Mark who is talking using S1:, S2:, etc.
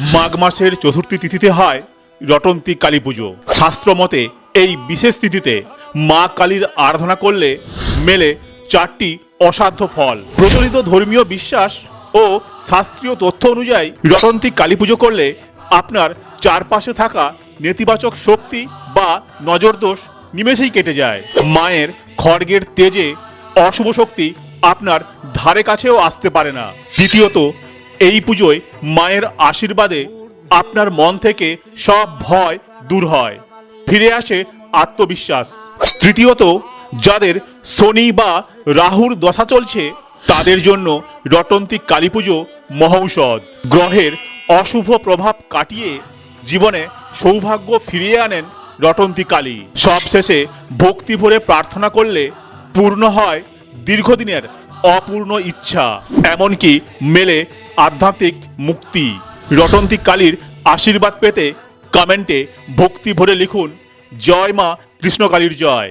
S1: মাঘ মাসের চতুর্থী তিথিতে হয় রটন্তী কালী পুজো। শাস্ত্র মতে এই বিশেষ তিথিতে মা কালীর আরাধনা করলে মেলে 4টি অসাধ্য ফল। প্রচলিত ধর্মীয় বিশ্বাস ও শাস্ত্রীয় তথ্য অনুযায়ী রটন্তী কালী পুজো করলে আপনার চারপাশে থাকা নেতিবাচক শক্তি বা নজরদোষ নিমেষেই কেটে যায়। মায়ের খড়গের তেজে অশুভ শক্তি আপনার ধারে কাছেও আসতে পারে না। দ্বিতীয়ত, এই পুজোয় মায়ের আশীর্বাদে আপনার মন থেকে সব ভয় দূর হয়, ফিরে আসে আত্মবিশ্বাস। তৃতীয়ত, যাদের শনি বা রাহুর দশা চলছে তাদের জন্য রটন্তী কালী পুজো মহৌষধ। গ্রহের অশুভ প্রভাব কাটিয়ে জীবনে সৌভাগ্য ফিরিয়ে আনেন রটন্তী কালী। সবশেষে ভক্তি ভরে প্রার্থনা করলে পূর্ণ হয় দীর্ঘদিনের অপূর্ণ ইচ্ছা, এমনকি মেলে আধ্যাত্মিক মুক্তি। রটন্তী কালীর আশীর্বাদ পেতে কমেন্টে ভক্তি ভরে লিখুন, জয় মা কৃষ্ণকালীর জয়।